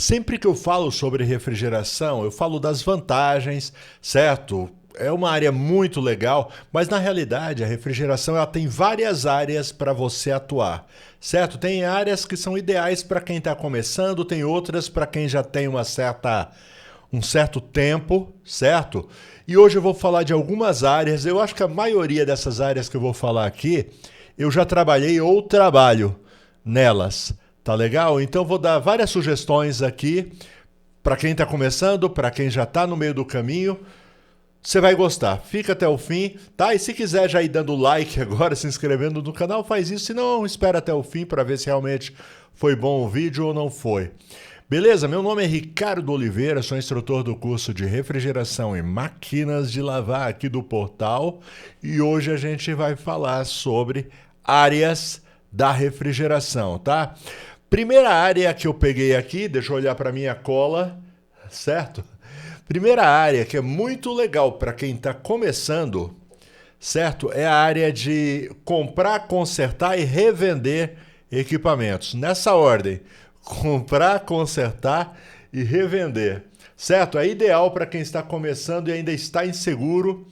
Sempre que eu falo sobre refrigeração, eu falo das vantagens, certo? É uma área muito legal, mas na realidade a refrigeração ela tem várias áreas para você atuar, certo? Tem áreas que são ideais para quem está começando, tem outras para quem já tem um certo tempo, certo? E hoje eu vou falar de algumas áreas. Eu acho que a maioria dessas áreas que eu vou falar aqui, eu já trabalhei ou trabalho nelas. Tá legal? Então vou dar várias sugestões aqui para quem está começando, para quem já está no meio do caminho. Você vai gostar. Fica até o fim, tá? E se quiser já ir dando like agora, se inscrevendo no canal, faz isso. Se não, espera até o fim para ver se realmente foi bom o vídeo ou não foi. Beleza? Meu nome é Ricardo Oliveira, sou instrutor do curso de refrigeração e máquinas de lavar aqui do portal. E hoje a gente vai falar sobre áreas da refrigeração, tá? Primeira área que eu peguei aqui, deixa eu olhar para minha cola, certo? Primeira área que é muito legal para quem está começando, certo? É a área de comprar, consertar e revender equipamentos. Nessa ordem, comprar, consertar e revender, certo? É ideal para quem está começando e ainda está inseguro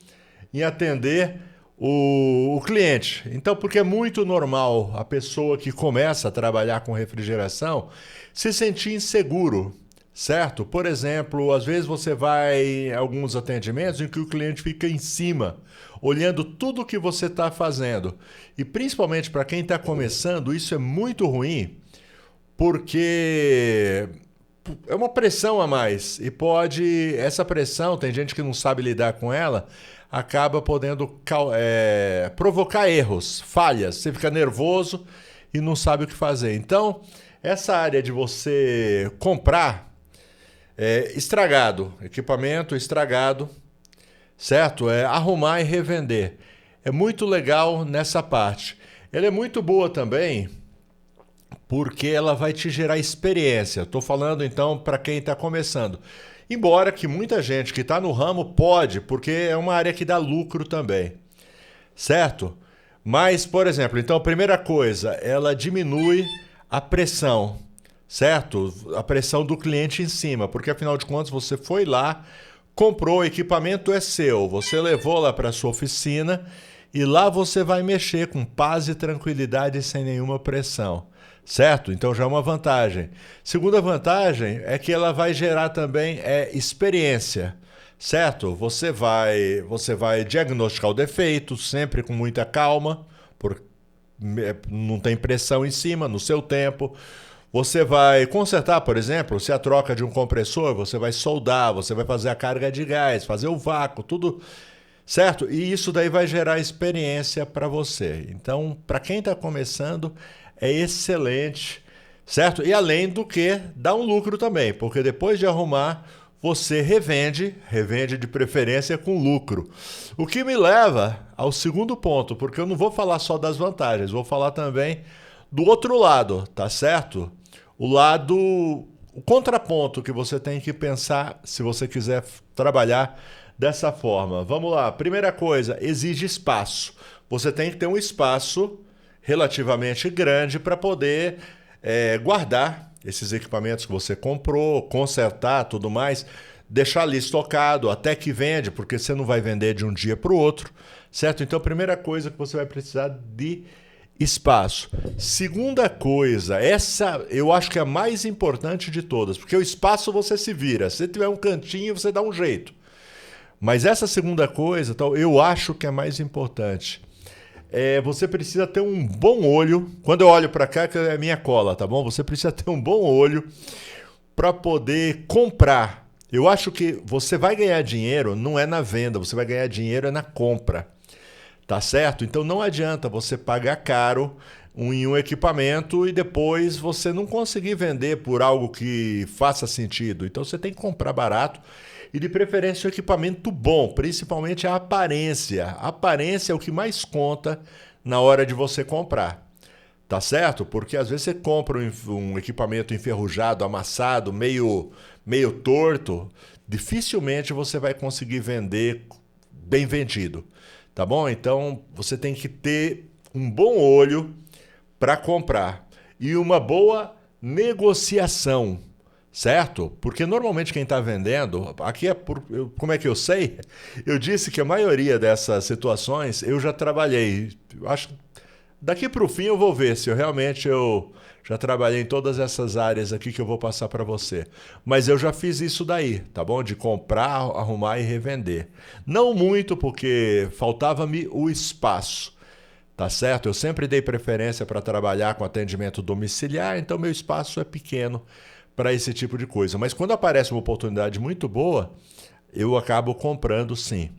em atender o cliente. Então, porque é muito normal a pessoa que começa a trabalhar com refrigeração se sentir inseguro, certo? Por exemplo, às vezes você vai em alguns atendimentos em que o cliente fica em cima, olhando tudo o que você está fazendo. E principalmente para quem está começando, isso é muito ruim, porque é uma pressão a mais. E essa pressão, tem gente que não sabe lidar com ela, acaba podendo provocar erros, falhas. Você fica nervoso e não sabe o que fazer. Então, essa área de você comprar estragado, equipamento estragado, certo? Arrumar e revender. É muito legal nessa parte. Ela é muito boa também porque ela vai te gerar experiência. Estou falando então para quem está começando. Embora que muita gente que está no ramo pode, porque é uma área que dá lucro também, certo? Mas, por exemplo, então a primeira coisa, ela diminui a pressão, certo? A pressão do cliente em cima, porque afinal de contas você foi lá, comprou, o equipamento é seu, você levou lá para a sua oficina e lá você vai mexer com paz e tranquilidade sem nenhuma pressão. Certo? Então já é uma vantagem. Segunda vantagem é que ela vai gerar também experiência, certo? Você vai diagnosticar o defeito sempre com muita calma, não tem pressão em cima, no seu tempo. Você vai consertar, por exemplo, se a troca de um compressor, você vai soldar, você vai fazer a carga de gás, fazer o vácuo, tudo certo? E isso daí vai gerar experiência para você. Então, para quem está começando, é excelente, certo? E além do que, dá um lucro também, porque depois de arrumar, você revende de preferência com lucro. O que me leva ao segundo ponto, porque eu não vou falar só das vantagens, vou falar também do outro lado, tá certo? O contraponto que você tem que pensar se você quiser trabalhar dessa forma. Vamos lá, primeira coisa, exige espaço. Você tem que ter um espaço relativamente grande para poder guardar esses equipamentos que você comprou, consertar, tudo mais, deixar ali estocado até que vende, porque você não vai vender de um dia para o outro, certo? Então, a primeira coisa que você vai precisar de espaço. Segunda coisa, essa eu acho que é a mais importante de todas, porque o espaço você se vira. Se tiver um cantinho, você dá um jeito. Mas essa segunda coisa, eu acho que é mais importante. Você precisa ter um bom olho. Quando eu olho para cá, que é a minha cola, tá bom? Você precisa ter um bom olho para poder comprar. Eu acho que você vai ganhar dinheiro não é na venda, você vai ganhar dinheiro na compra. Tá certo? Então não adianta você pagar caro em um equipamento e depois você não conseguir vender por algo que faça sentido. Então você tem que comprar barato e de preferência um equipamento bom, principalmente a aparência. A aparência é o que mais conta na hora de você comprar. Tá certo? Porque às vezes você compra um equipamento enferrujado, amassado, meio torto, dificilmente você vai conseguir vender bem vendido. Tá bom? Então você tem que ter um bom olho para comprar e uma boa negociação, certo? Porque normalmente quem está vendendo, aqui é como é que eu sei? Eu disse que a maioria dessas situações eu já trabalhei. Eu acho que daqui para o fim eu vou ver se eu já trabalhei em todas essas áreas aqui que eu vou passar para você. Mas eu já fiz isso daí, tá bom? De comprar, arrumar e revender. Não muito porque faltava-me o espaço. Tá certo? Eu sempre dei preferência para trabalhar com atendimento domiciliar, então meu espaço é pequeno para esse tipo de coisa. Mas quando aparece uma oportunidade muito boa, eu acabo comprando sim,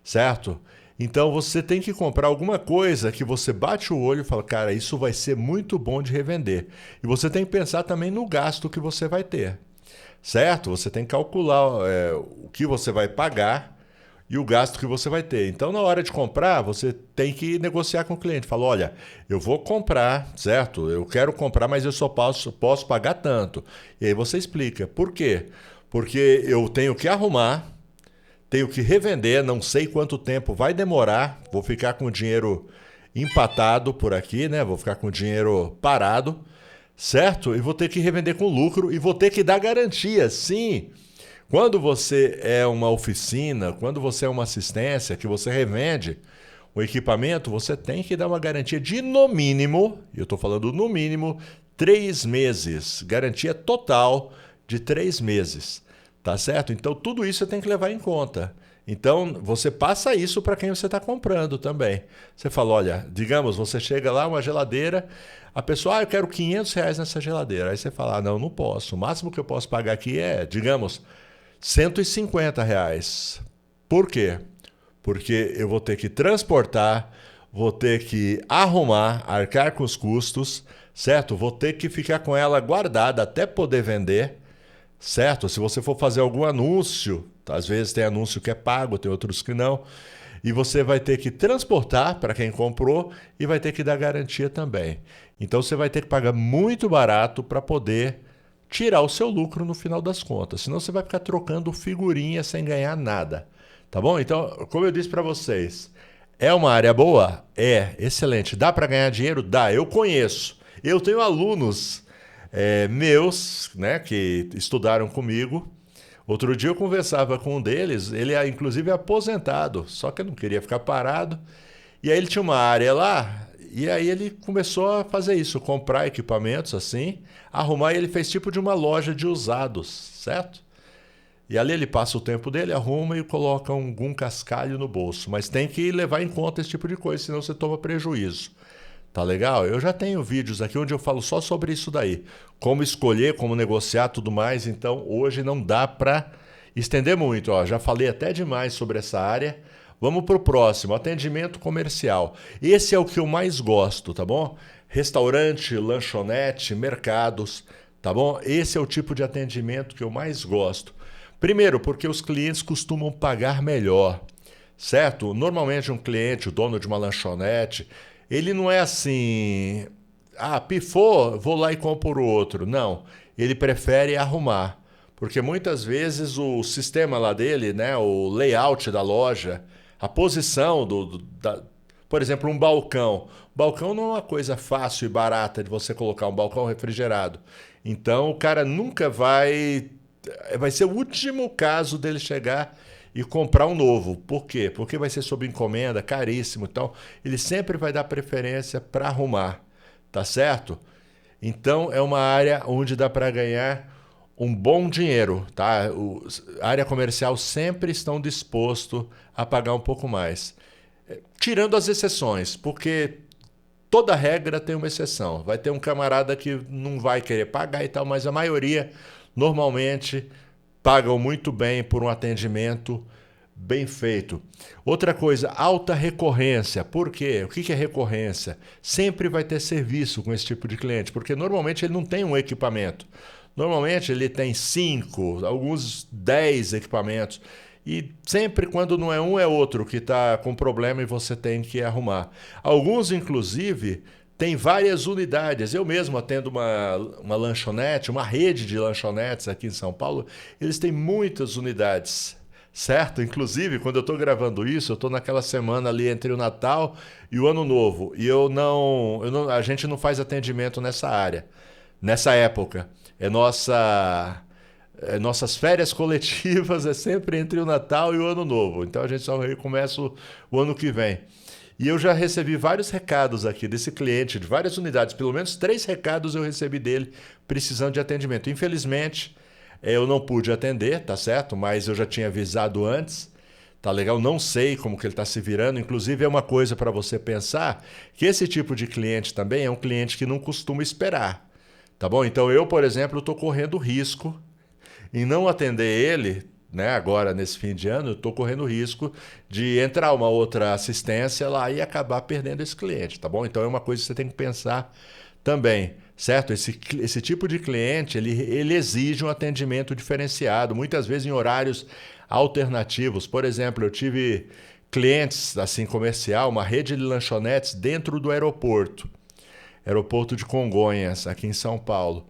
certo? Então você tem que comprar alguma coisa que você bate o olho e fala, cara, isso vai ser muito bom de revender. E você tem que pensar também no gasto que você vai ter, certo? Você tem que calcular o que você vai pagar e o gasto que você vai ter. Então, na hora de comprar, você tem que negociar com o cliente. Fala, olha, eu vou comprar, certo? Eu quero comprar, mas eu só posso pagar tanto. E aí você explica. Por quê? Porque eu tenho que arrumar, tenho que revender, não sei quanto tempo vai demorar, vou ficar com o dinheiro empatado por aqui, né? Vou ficar com o dinheiro parado, certo? E vou ter que revender com lucro e vou ter que dar garantia, sim. Quando você é uma oficina, quando você é uma assistência, que você revende o equipamento, você tem que dar uma garantia de no mínimo, eu estou falando no mínimo, 3 meses. Garantia total de 3 meses. Tá certo? Então tudo isso você tem que levar em conta. Então você passa isso para quem você está comprando também. Você fala, olha, digamos, você chega lá, uma geladeira, a pessoa, eu quero R$ 500 nessa geladeira. Aí você fala, não posso. O máximo que eu posso pagar aqui é, digamos, R$ 150. Por quê? Porque eu vou ter que transportar, vou ter que arrumar, arcar com os custos, certo? Vou ter que ficar com ela guardada até poder vender, certo? Se você for fazer algum anúncio, às vezes tem anúncio que é pago, tem outros que não, e você vai ter que transportar para quem comprou e vai ter que dar garantia também. Então você vai ter que pagar muito barato para poder tirar o seu lucro no final das contas. Senão você vai ficar trocando figurinha sem ganhar nada. Tá bom? Então, como eu disse para vocês, é uma área boa? É, excelente. Dá para ganhar dinheiro? Dá. Eu conheço. Eu tenho alunos meus, né, que estudaram comigo. Outro dia eu conversava com um deles, ele inclusive é aposentado, só que eu não queria ficar parado. E aí ele tinha uma área lá, e aí ele começou a fazer isso, comprar equipamentos assim, arrumar, e ele fez tipo de uma loja de usados, certo? E ali ele passa o tempo dele, arruma e coloca algum cascalho no bolso. Mas tem que levar em conta esse tipo de coisa, senão você toma prejuízo. Tá legal? Eu já tenho vídeos aqui onde eu falo só sobre isso daí. Como escolher, como negociar, tudo mais. Então hoje não dá para estender muito. Ó, já falei até demais sobre essa área. Vamos para o próximo, atendimento comercial. Esse é o que eu mais gosto, tá bom? Restaurante, lanchonete, mercados, tá bom? Esse é o tipo de atendimento que eu mais gosto. Primeiro, porque os clientes costumam pagar melhor, certo? Normalmente um cliente, o dono de uma lanchonete, ele não é assim, pifou, vou lá e compro outro. Não, ele prefere arrumar, porque muitas vezes o sistema lá dele, né, o layout da loja, a posição por exemplo, um balcão. Balcão não é uma coisa fácil e barata de você colocar um balcão refrigerado. Então o cara nunca vai ser o último caso dele chegar e comprar um novo. Por quê? Porque vai ser sob encomenda, caríssimo. Então, ele sempre vai dar preferência para arrumar. Tá certo? Então, é uma área onde dá para ganhar um bom dinheiro. Tá? A área comercial sempre estão dispostos a pagar um pouco mais. Tirando as exceções, porque toda regra tem uma exceção. Vai ter um camarada que não vai querer pagar e tal, mas a maioria normalmente pagam muito bem por um atendimento bem feito. Outra coisa, alta recorrência. Por quê? O que é recorrência? Sempre vai ter serviço com esse tipo de cliente, porque normalmente ele não tem um equipamento. Normalmente ele tem 5, alguns 10 equipamentos. E sempre quando não é um, é outro que está com problema e você tem que arrumar. Alguns, inclusive, têm várias unidades. Eu mesmo atendo uma lanchonete, uma rede de lanchonetes aqui em São Paulo. Eles têm muitas unidades, certo? Inclusive, quando eu estou gravando isso, eu estou naquela semana ali entre o Natal e o Ano Novo. E a gente não faz atendimento nessa área, nessa época. nossas férias coletivas é sempre entre o Natal e o Ano Novo. Então a gente só recomeça o ano que vem. E eu já recebi vários recados aqui desse cliente, de várias unidades. Pelo menos 3 recados eu recebi dele precisando de atendimento. Infelizmente, eu não pude atender, tá certo? Mas eu já tinha avisado antes. Tá legal? Não sei como que ele está se virando. Inclusive, é uma coisa para você pensar que esse tipo de cliente também é um cliente que não costuma esperar. Tá bom? Então eu, por exemplo, estou correndo risco em não atender ele, né, agora nesse fim de ano, eu estou correndo risco de entrar uma outra assistência lá e acabar perdendo esse cliente, tá bom? Então é uma coisa que você tem que pensar também, certo? Esse tipo de cliente, ele exige um atendimento diferenciado, muitas vezes em horários alternativos. Por exemplo, eu tive clientes, assim, comercial, uma rede de lanchonetes dentro do aeroporto de Congonhas, aqui em São Paulo.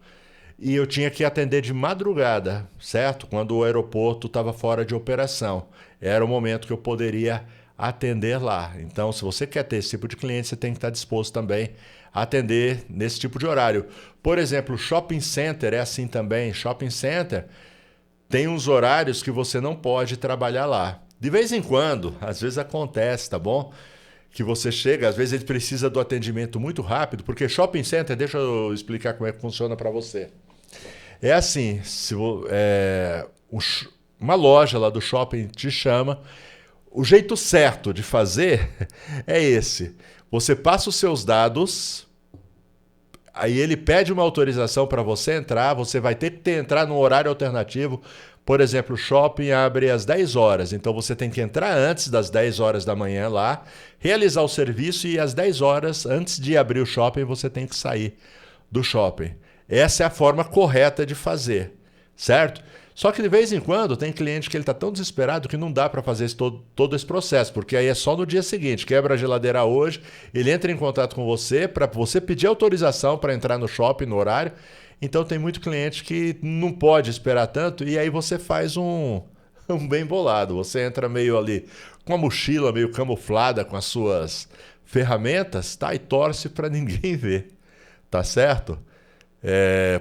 E eu tinha que atender de madrugada, certo? Quando o aeroporto estava fora de operação. Era o momento que eu poderia atender lá. Então, se você quer ter esse tipo de cliente, você tem que estar disposto também a atender nesse tipo de horário. Por exemplo, shopping center é assim também. Shopping center tem uns horários que você não pode trabalhar lá. De vez em quando, às vezes acontece, tá bom? Que você chega, às vezes ele precisa do atendimento muito rápido, porque shopping center, deixa eu explicar como é que funciona para você. É assim, uma loja lá do shopping te chama, o jeito certo de fazer é esse. Você passa os seus dados, aí ele pede uma autorização para você entrar, você vai ter que entrar num horário alternativo. Por exemplo, o shopping abre às 10 horas, então você tem que entrar antes das 10 horas da manhã lá, realizar o serviço e às 10 horas, antes de abrir o shopping, você tem que sair do shopping. Essa é a forma correta de fazer, certo? Só que de vez em quando tem cliente que ele está tão desesperado que não dá para fazer todo esse processo, porque aí é só no dia seguinte, quebra a geladeira hoje, ele entra em contato com você para você pedir autorização para entrar no shopping no horário. Então tem muito cliente que não pode esperar tanto e aí você faz um bem bolado. Você entra meio ali com a mochila meio camuflada com as suas ferramentas, tá? E torce para ninguém ver, tá certo?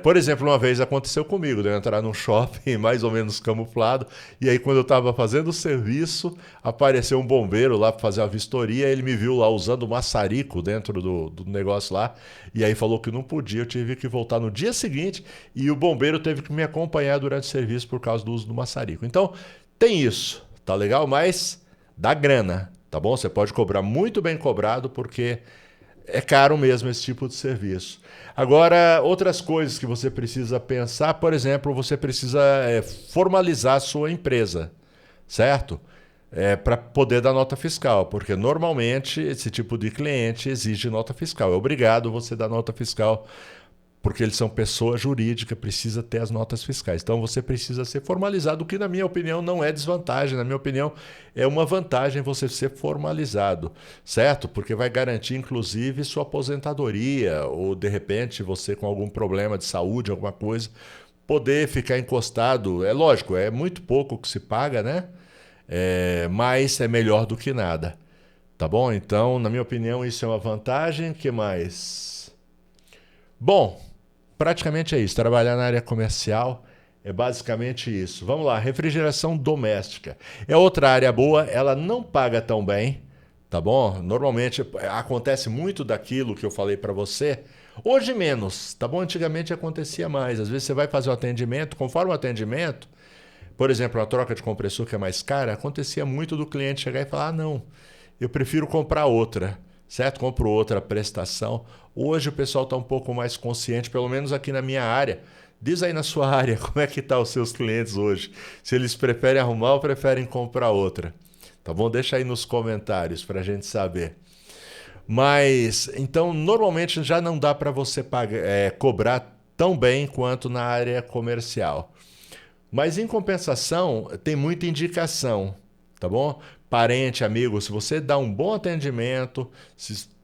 Por exemplo, uma vez aconteceu comigo, de eu entrar num shopping mais ou menos camuflado, e aí quando eu estava fazendo o serviço, apareceu um bombeiro lá para fazer a vistoria, ele me viu lá usando maçarico dentro do negócio lá, e aí falou que não podia, eu tive que voltar no dia seguinte, e o bombeiro teve que me acompanhar durante o serviço por causa do uso do maçarico. Então, tem isso, tá legal? Mas dá grana, tá bom? Você pode cobrar muito bem cobrado, porque é caro mesmo esse tipo de serviço. Agora, outras coisas que você precisa pensar, por exemplo, você precisa formalizar a sua empresa, certo? Para poder dar nota fiscal, porque normalmente esse tipo de cliente exige nota fiscal. É obrigado você dar nota fiscal, porque eles são pessoa jurídica, precisa ter as notas fiscais. Então você precisa ser formalizado, o que na minha opinião não é desvantagem, na minha opinião é uma vantagem você ser formalizado, certo? Porque vai garantir inclusive sua aposentadoria ou de repente você com algum problema de saúde, alguma coisa, poder ficar encostado. É lógico, é muito pouco que se paga, né? Mas é melhor do que nada, tá bom? Então, na minha opinião, isso é uma vantagem. Que mais? Bom, praticamente é isso. Trabalhar na área comercial é basicamente isso. Vamos lá, refrigeração doméstica. É outra área boa, ela não paga tão bem, tá bom? Normalmente acontece muito daquilo que eu falei para você. Hoje menos, tá bom? Antigamente acontecia mais. Às vezes você vai fazer um atendimento, conforme o atendimento, por exemplo, a troca de compressor que é mais cara, acontecia muito do cliente chegar e falar: ah, não, eu prefiro comprar outra. Certo? Compro outra prestação. Hoje o pessoal está um pouco mais consciente, pelo menos aqui na minha área. Diz aí na sua área como é que estão os seus clientes hoje. Se eles preferem arrumar ou preferem comprar outra. Tá bom? Deixa aí nos comentários para a gente saber. Mas, então, normalmente já não dá para você cobrar tão bem quanto na área comercial. Mas, em compensação, tem muita indicação, tá bom? Parente, amigo, se você dá um bom atendimento,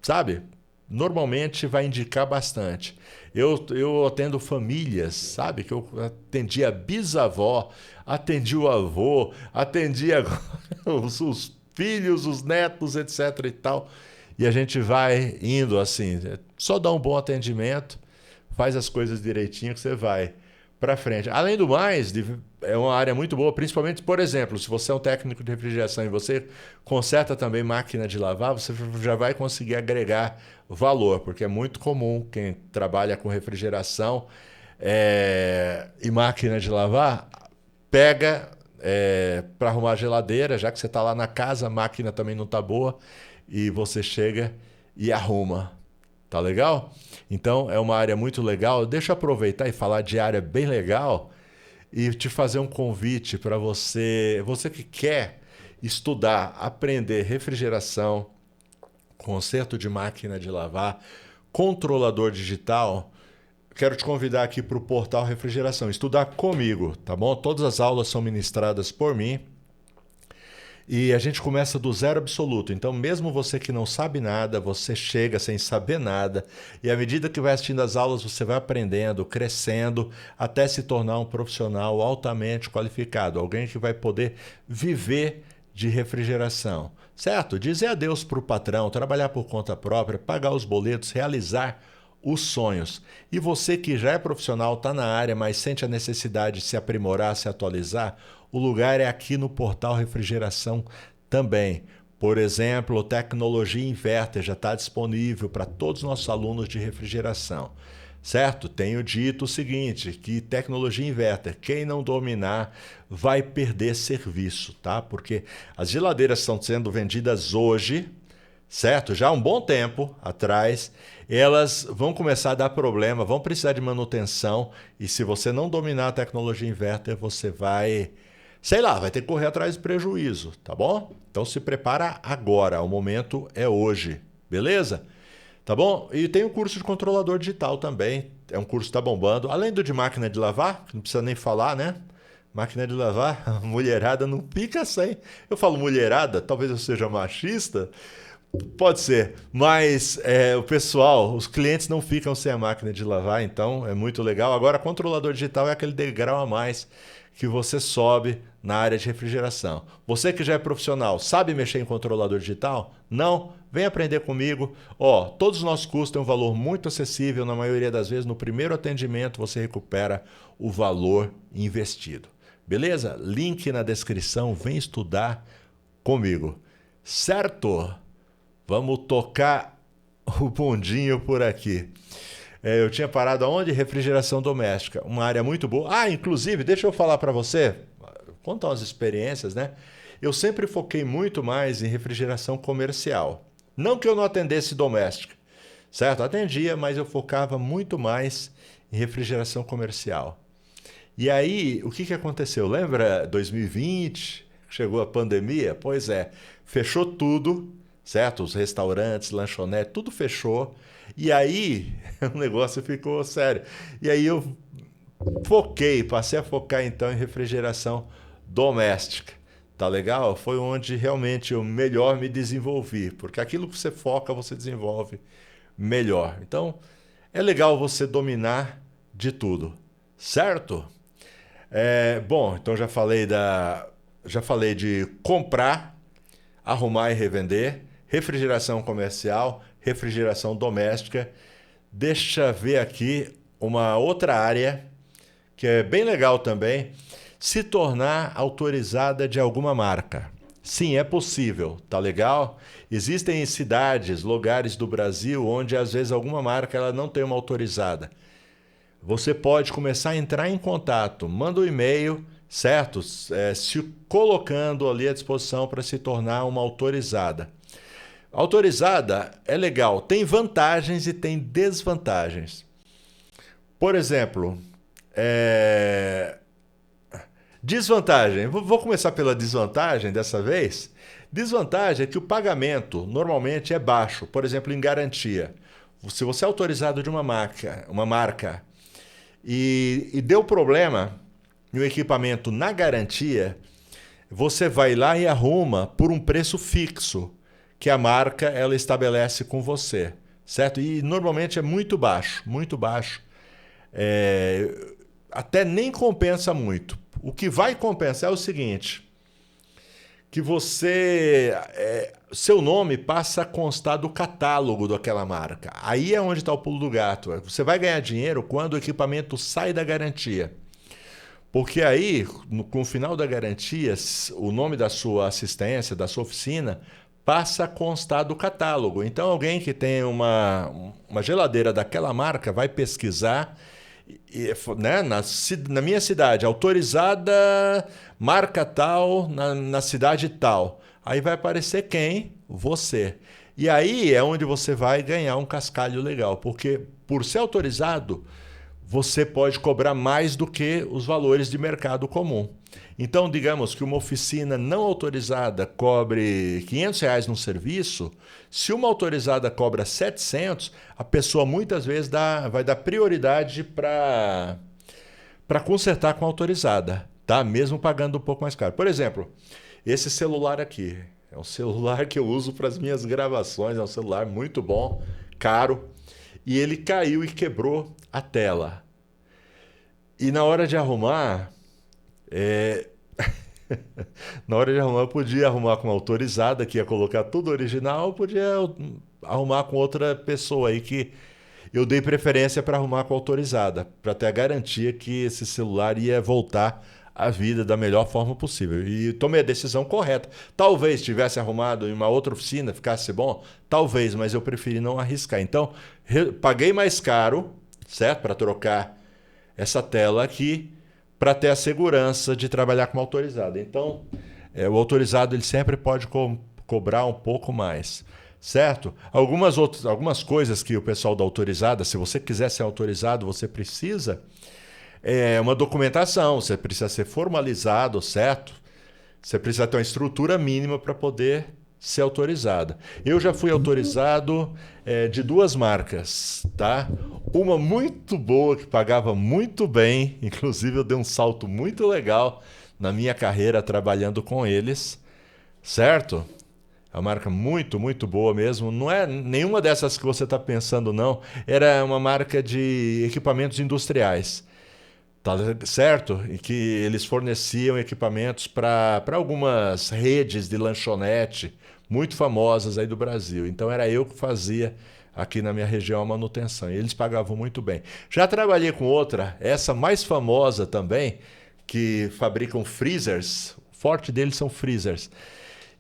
sabe? Normalmente vai indicar bastante. Eu atendo famílias, sabe? Que eu atendi a bisavó, atendi o avô, atendi os filhos, os netos, etc e tal. E a gente vai indo assim, só dá um bom atendimento, faz as coisas direitinho que você vai para frente. Além do mais, é uma área muito boa, principalmente, por exemplo, se você é um técnico de refrigeração e você conserta também máquina de lavar, você já vai conseguir agregar valor, porque é muito comum quem trabalha com refrigeração e máquina de lavar, pega para arrumar a geladeira, já que você está lá na casa, a máquina também não está boa, e você chega e arruma. Tá legal? Então é uma área muito legal. Deixa eu aproveitar e falar de área bem legal e te fazer um convite para você que quer estudar, aprender refrigeração, conserto de máquina de lavar, controlador digital. Quero te convidar aqui para o portal Refrigeração, estudar comigo, tá bom? Todas as aulas são ministradas por mim. E a gente começa do zero absoluto. Então, mesmo você que não sabe nada, você chega sem saber nada. E à medida que vai assistindo as aulas, você vai aprendendo, crescendo, até se tornar um profissional altamente qualificado. Alguém que vai poder viver de refrigeração. Certo? Dizer adeus para o patrão, trabalhar por conta própria, pagar os boletos, realizar os sonhos. E você que já é profissional, está na área, mas sente a necessidade de se aprimorar, se atualizar, o lugar é aqui no portal Refrigeração também. Por exemplo, Tecnologia Inverter já está disponível para todos os nossos alunos de refrigeração. Certo? Tenho dito o seguinte, que Tecnologia Inverter, quem não dominar vai perder serviço, tá? Porque as geladeiras estão sendo vendidas hoje, certo? Já há um bom tempo atrás, elas vão começar a dar problema, vão precisar de manutenção, e se você não dominar a tecnologia inverter, você vai, sei lá, vai ter que correr atrás de prejuízo, tá bom? Então se prepara agora, o momento é hoje, beleza? Tá bom? E tem o curso de controlador digital também, é um curso que está bombando, além do de máquina de lavar, que não precisa nem falar, né? Máquina de lavar, a mulherada não fica sem. Eu falo mulherada, talvez eu seja machista, pode ser, mas o pessoal, os clientes não ficam sem a máquina de lavar, então é muito legal. Agora, controlador digital é aquele degrau a mais que você sobe na área de refrigeração. Você que já é profissional, sabe mexer em controlador digital? Não? Vem aprender comigo. Todos os nossos cursos têm um valor muito acessível, na maioria das vezes, no primeiro atendimento você recupera o valor investido. Beleza? Link na descrição, vem estudar comigo. Certo? Vamos tocar o bondinho por aqui. Eu tinha parado aonde? Refrigeração doméstica. Uma área muito boa. Inclusive, deixa eu falar para você, contar umas experiências, né? Eu sempre foquei muito mais em refrigeração comercial. Não que eu não atendesse doméstica, certo? Atendia, mas eu focava muito mais em refrigeração comercial. E aí, o que aconteceu? Lembra 2020? Chegou a pandemia? Pois é, fechou tudo. Certo? Os restaurantes, lanchonetes, tudo fechou. E aí o negócio ficou sério. E aí eu passei a focar então em refrigeração doméstica. Tá legal? Foi onde realmente eu melhor me desenvolvi, porque aquilo que você foca, você desenvolve melhor. Então, é legal você dominar de tudo, certo? Bom, então já falei de comprar, arrumar e revender, refrigeração comercial, refrigeração doméstica. Deixa eu ver aqui uma outra área que é bem legal também, se tornar autorizada de alguma marca. Sim, é possível, tá legal? Existem cidades, lugares do Brasil onde às vezes alguma marca ela não tem uma autorizada. Você pode começar a entrar em contato, manda um e-mail, certo? Se colocando ali à disposição para se tornar uma autorizada. Autorizada é legal, tem vantagens e tem desvantagens. Por exemplo, desvantagem. Vou começar pela desvantagem dessa vez. Desvantagem é que o pagamento normalmente é baixo, por exemplo, em garantia. Se você é autorizado de uma marca e deu problema no equipamento na garantia, você vai lá e arruma por um preço fixo que a marca ela estabelece com você, certo? E normalmente é muito baixo, muito baixo. Até nem compensa muito. O que vai compensar é o seguinte, que seu nome passa a constar do catálogo daquela marca. Aí é onde está o pulo do gato. Você vai ganhar dinheiro quando o equipamento sai da garantia. Porque aí, com o final da garantia, o nome da sua assistência, da sua oficina, passa a constar do catálogo. Então, alguém que tem uma geladeira daquela marca vai pesquisar, né, na minha cidade, autorizada, marca tal, na cidade tal. Aí vai aparecer quem? Você. E aí é onde você vai ganhar um cascalho legal, porque por ser autorizado, você pode cobrar mais do que os valores de mercado comum. Então, digamos que uma oficina não autorizada cobre R$ 500 num serviço, se uma autorizada cobra 700, a pessoa muitas vezes vai dar prioridade para consertar com a autorizada, tá? Mesmo pagando um pouco mais caro. Por exemplo, esse celular aqui é um celular que eu uso para as minhas gravações, é um celular muito bom, caro, e ele caiu e quebrou a tela. E na hora de arrumar, na hora de arrumar, eu podia arrumar com uma autorizada, que ia colocar tudo original, podia arrumar com outra pessoa aí que eu dei preferência para arrumar com autorizada, para ter a garantia que esse celular ia voltar à vida da melhor forma possível. E tomei a decisão correta. Talvez tivesse arrumado em uma outra oficina, ficasse bom, talvez, mas eu preferi não arriscar. Então, paguei mais caro, certo? Para trocar essa tela aqui, para ter a segurança de trabalhar com autorizado. Então, o autorizado ele sempre pode cobrar um pouco mais, certo? Algumas coisas que o pessoal da autorizada, se você quiser ser autorizado, você precisa uma documentação, você precisa ser formalizado, certo? Você precisa ter uma estrutura mínima para poder ser autorizada. Eu já fui autorizado de duas marcas, tá? Uma muito boa, que pagava muito bem, inclusive eu dei um salto muito legal na minha carreira trabalhando com eles, certo? É uma marca muito, muito boa mesmo. Não é nenhuma dessas que você está pensando, não. Era uma marca de equipamentos industriais. Tá certo? E que eles forneciam equipamentos para algumas redes de lanchonete muito famosas aí do Brasil. Então era eu que fazia aqui na minha região a manutenção. E eles pagavam muito bem. Já trabalhei com outra, essa mais famosa também, que fabricam freezers. O forte deles são freezers.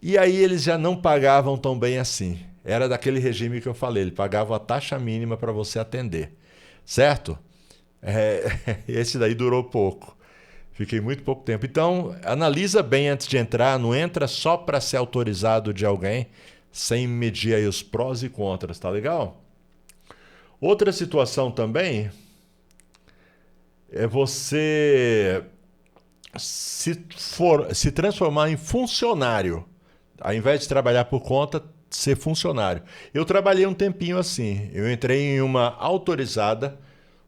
E aí eles já não pagavam tão bem assim. Era daquele regime que eu falei, ele pagava a taxa mínima para você atender. Certo? Esse daí durou pouco. Fiquei muito pouco tempo. Então, analisa bem antes de entrar. Não entra só para ser autorizado de alguém, sem medir aí os prós e contras, tá legal? Outra situação também é você se transformar em funcionário. Ao invés de trabalhar por conta, ser funcionário. Eu trabalhei um tempinho assim. Eu entrei em uma autorizada.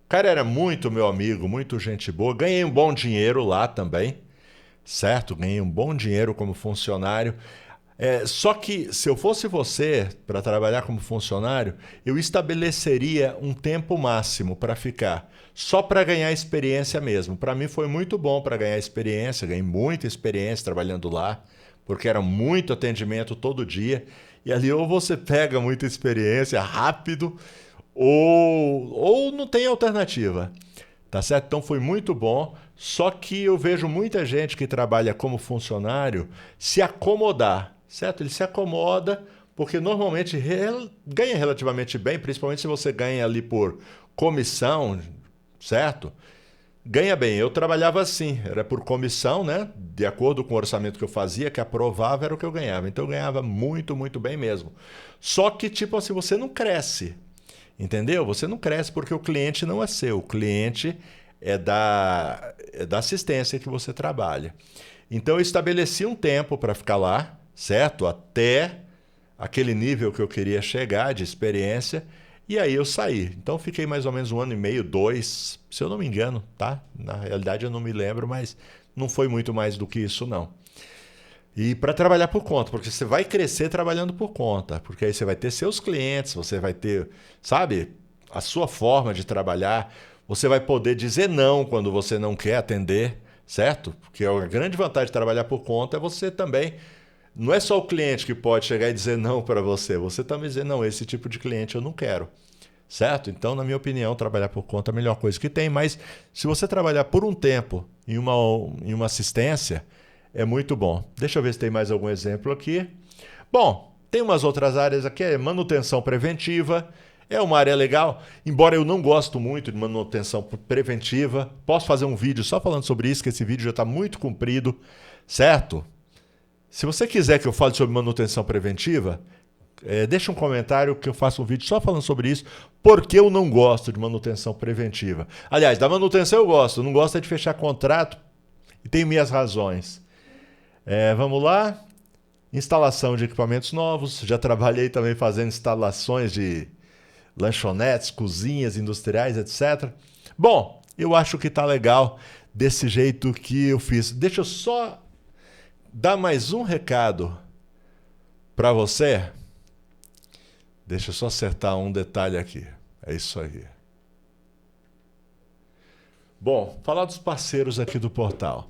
O cara era muito meu amigo, muito gente boa. Ganhei um bom dinheiro lá também, certo? Ganhei um bom dinheiro como funcionário. Só que se eu fosse você para trabalhar como funcionário, eu estabeleceria um tempo máximo para ficar, só para ganhar experiência mesmo. Para mim foi muito bom para ganhar experiência, ganhei muita experiência trabalhando lá, porque era muito atendimento todo dia. E ali ou você pega muita experiência rápido, ou não tem alternativa. Tá certo? Então foi muito bom. Só que eu vejo muita gente que trabalha como funcionário se acomodar, certo? Ele se acomoda porque normalmente ganha relativamente bem, principalmente se você ganha ali por comissão, certo? Ganha bem. Eu trabalhava assim, era por comissão, né? De acordo com o orçamento que eu fazia, que aprovava, era o que eu ganhava. Então eu ganhava muito, muito bem mesmo. Só que, tipo assim, você não cresce. Entendeu? Você não cresce porque o cliente não é seu. O cliente é da assistência que você trabalha. Então eu estabeleci um tempo para ficar lá, certo? Até aquele nível que eu queria chegar de experiência. E aí eu saí. Então fiquei mais ou menos 1 ano e meio, 2, se eu não me engano, tá? Na realidade eu não me lembro, mas não foi muito mais do que isso, não. E para trabalhar por conta, porque você vai crescer trabalhando por conta, porque aí você vai ter seus clientes, você vai ter, sabe, a sua forma de trabalhar, você vai poder dizer não quando você não quer atender, certo? Porque a grande vantagem de trabalhar por conta é você também, não é só o cliente que pode chegar e dizer não para você, você também dizer não, esse tipo de cliente eu não quero, certo? Então, na minha opinião, trabalhar por conta é a melhor coisa que tem, mas se você trabalhar por um tempo em uma assistência, é muito bom. Deixa eu ver se tem mais algum exemplo aqui. Bom, tem umas outras áreas aqui, é manutenção preventiva, é uma área legal, embora eu não gosto muito de manutenção preventiva. Posso fazer um vídeo só falando sobre isso, que esse vídeo já está muito comprido, certo? Se você quiser que eu fale sobre manutenção preventiva, deixa um comentário que eu faço um vídeo só falando sobre isso, porque eu não gosto de manutenção preventiva. Aliás, da manutenção eu gosto, não gosto é de fechar contrato e tenho minhas razões. Vamos lá. Instalação de equipamentos novos. Já trabalhei também fazendo instalações de lanchonetes, cozinhas industriais, etc. Bom, eu acho que tá legal desse jeito que eu fiz. Deixa eu só dar mais um recado para você. Deixa eu só acertar um detalhe aqui. É isso aí. Bom, falar dos parceiros aqui do portal.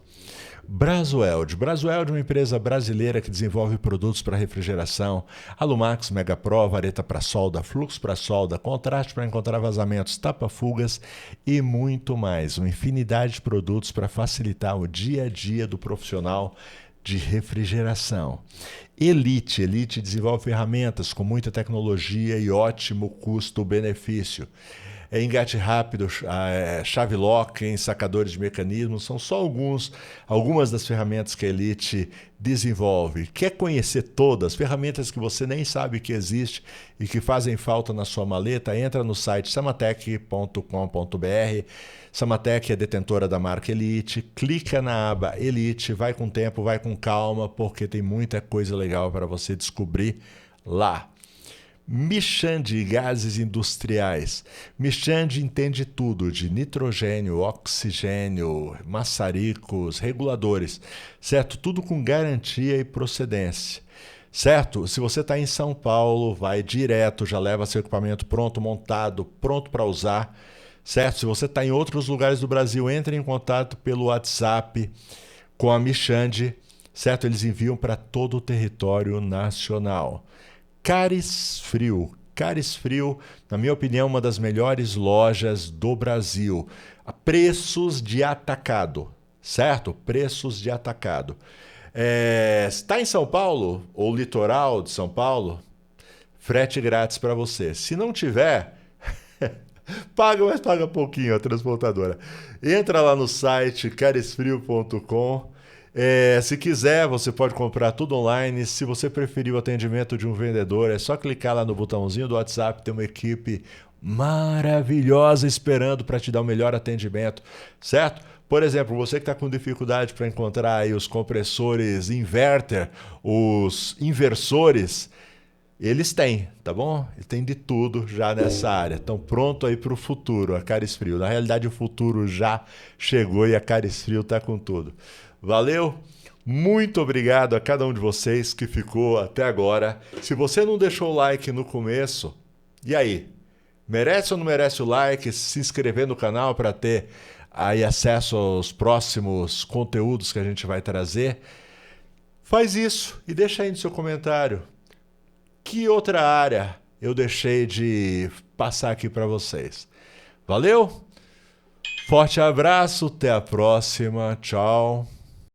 Brasueld. Brasueld é uma empresa brasileira que desenvolve produtos para refrigeração, Alumax, Megapro, vareta para solda, fluxo para solda, contraste para encontrar vazamentos, tapa-fugas e muito mais. Uma infinidade de produtos para facilitar o dia a dia do profissional de refrigeração. Elite desenvolve ferramentas com muita tecnologia e ótimo custo-benefício. Engate rápido, chave lock, sacadores de mecanismos, são só algumas das ferramentas que a Elite desenvolve. Quer conhecer todas, ferramentas que você nem sabe que existem e que fazem falta na sua maleta? Entra no site samatec.com.br. Samatec é detentora da marca Elite, clica na aba Elite, vai com tempo, vai com calma, porque tem muita coisa legal para você descobrir lá. Michande Gases Industriais. Michande entende tudo de nitrogênio, oxigênio, maçaricos, reguladores, certo? Tudo com garantia e procedência, certo? Se você está em São Paulo, vai direto, já leva seu equipamento pronto, montado, pronto para usar, certo? Se você está em outros lugares do Brasil, entre em contato pelo WhatsApp com a Michande, certo? Eles enviam para todo o território nacional. Caris Frio, na minha opinião, uma das melhores lojas do Brasil. A preços de atacado, certo? Preços de atacado. Está em São Paulo, ou litoral de São Paulo, frete grátis para você. Se não tiver, paga, mas paga pouquinho a transportadora. Entra lá no site carisfrio.com. Se quiser, você pode comprar tudo online. Se você preferir o atendimento de um vendedor, é só clicar lá no botãozinho do WhatsApp, tem uma equipe maravilhosa esperando para te dar o melhor atendimento, certo? Por exemplo, você que está com dificuldade para encontrar aí os compressores inverter, os inversores, eles têm, tá bom? Eles têm de tudo já nessa área. Estão pronto aí para o futuro, a Caris Frio. Na realidade, o futuro já chegou e a Caris Frio está com tudo. Valeu? Muito obrigado a cada um de vocês que ficou até agora. Se você não deixou o like no começo, e aí? Merece ou não merece o like? Se inscrever no canal para ter aí acesso aos próximos conteúdos que a gente vai trazer? Faz isso e deixa aí no seu comentário. Que outra área eu deixei de passar aqui para vocês? Valeu? Forte abraço, até a próxima. Tchau.